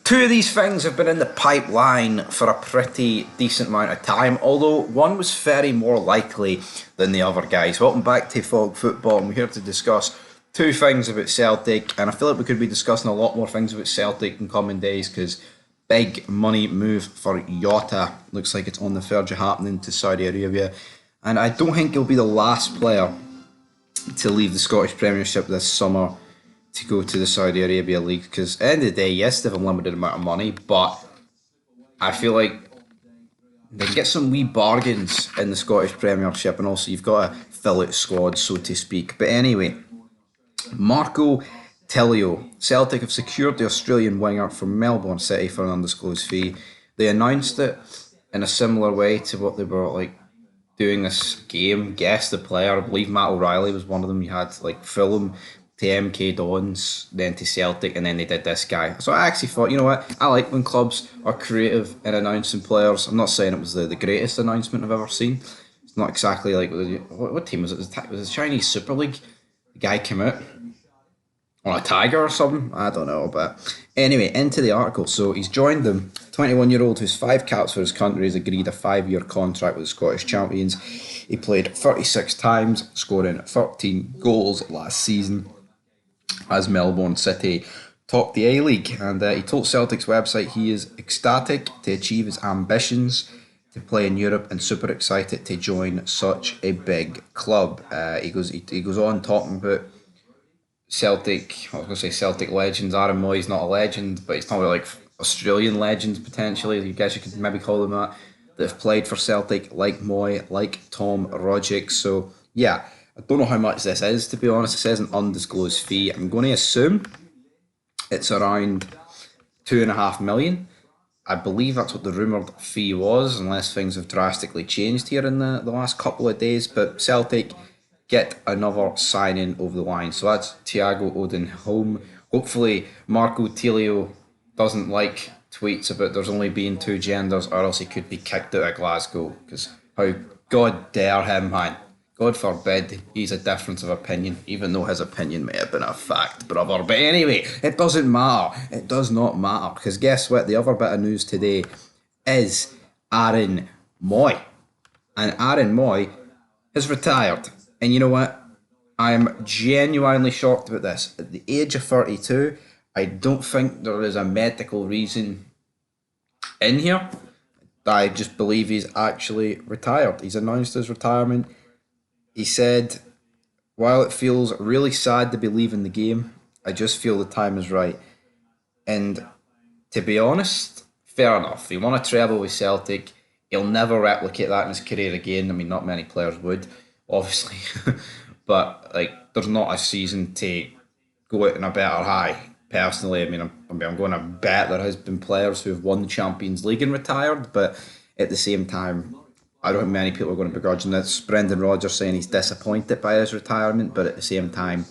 Two of these things have been in the pipeline for a pretty decent amount of time, although one was very more likely than the other, guys. Welcome back to Fog Football, and we're here to discuss two things about Celtic, and I feel like we could be discussing a lot more things about Celtic in coming days, because big money move for Jota looks like it's on the verge of happening to Saudi Arabia, and I don't think he'll be the last player to leave the Scottish Premiership this summer to go to the Saudi Arabia League, because at the end of the day, yes, they have a limited amount of money, but I feel like they can get some wee bargains in the Scottish Premiership, and also you've got to fill out squad, so to speak. But anyway, Marco Tilio. Celtic have secured the Australian winger from Melbourne City for an undisclosed fee. They announced it in a similar way to what they were doing this game. Guess the player. I believe Matt O'Reilly was one of them. You had Fulham to MK Dons, then to Celtic, and then they did this guy. So I actually thought, you know what, I like when clubs are creative in announcing players. I'm not saying it was the greatest announcement I've ever seen. It's not exactly like, what team was it? Was it the Chinese Super League? The guy came out on a tiger or something? I don't know, but anyway, into the article. So he's joined them. 21-year-old who's 5 caps for his country has agreed a 5-year contract with the Scottish champions. He played 36 times, scoring 13 goals last season as Melbourne City topped the A-League, and he told Celtic's website he is ecstatic to achieve his ambitions to play in Europe and super excited to join such a big club. He goes on talking about Celtic. I was going to say Celtic legends. Aaron Mooy's not a legend, but he's talking about Australian legends potentially. I guess you could maybe call them that have played for Celtic, like Mooy, like Tom Rogic. So yeah, I don't know how much this is, to be honest. It says an undisclosed fee. I'm going to assume it's around 2.5 million. I believe that's what the rumoured fee was, unless things have drastically changed here in the last couple of days. But Celtic get another signing over the line. So that's Thiago Odin home. Hopefully Marco Tilio doesn't like tweets about there's only being 2 genders, or else he could be kicked out of Glasgow, because how God dare him, man. God forbid he's a difference of opinion, even though his opinion may have been a fact, brother. But anyway, it doesn't matter. It does not matter, because guess what? The other bit of news today is Aaron Mooy. And Aaron Mooy has retired. And you know what? I am genuinely shocked about this. At the age of 32, I don't think there is a medical reason in here. I just believe he's actually retired. He's announced his retirement. He said, while it feels really sad to be leaving the game, I just feel the time is right. And to be honest, fair enough. He won a treble with Celtic. He'll never replicate that in his career again. I mean, not many players would, obviously. But there's not a season to go out in a better high. Personally, I'm going to bet there has been players who have won the Champions League and retired, but at the same time, I don't think many people are going to begrudge this. Brendan Rodgers saying he's disappointed by his retirement, but at the same time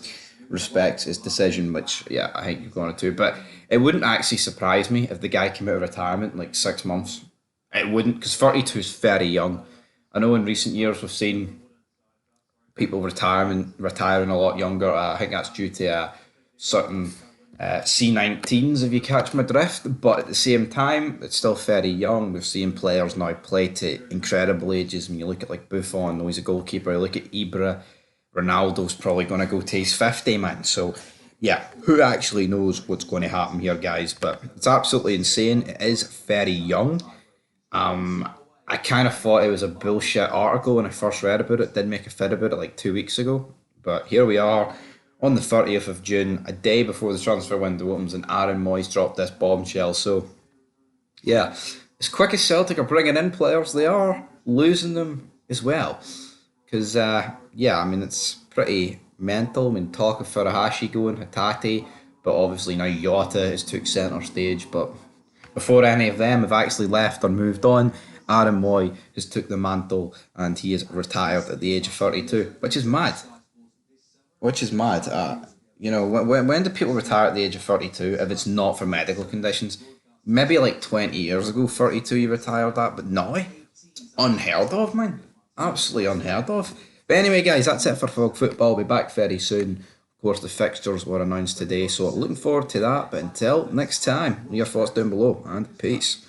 respects his decision, which, yeah, I think you're going to. But it wouldn't actually surprise me if the guy came out of retirement in 6 months. It wouldn't, because 32 is very young. I know in recent years we've seen people retiring a lot younger. I think that's due to certain C19s, if you catch my drift, but at the same time it's still very young. We've seen players now play to incredible ages. When you look at Buffon, though he's a goalkeeper, you look at Ibra, Ronaldo's probably going to go to his 50, man. So yeah, who actually knows what's going to happen here, guys? But it's absolutely insane. It is very young. I kind of thought it was a bullshit article when I first read about it. Did make a fit about it 2 weeks ago, but here we are on the 30th of June, a day before the transfer window opens, and Aaron Mooy's dropped this bombshell. So, yeah, as quick as Celtic are bringing in players, they are losing them as well. Because, it's pretty mental. Talk of Furuhashi going, Hatate, but obviously now Jota has took centre stage. But before any of them have actually left or moved on, Aaron Mooy has took the mantle, and he is retired at the age of 32, which is mad. When do people retire at the age of 32 if it's not for medical conditions? Maybe 20 years ago, 32 you retired at, but now, it's unheard of, man. Absolutely unheard of. But anyway, guys, that's it for Fog Football. I'll be back very soon. Of course, the fixtures were announced today, so looking forward to that. But until next time, your thoughts down below, and peace.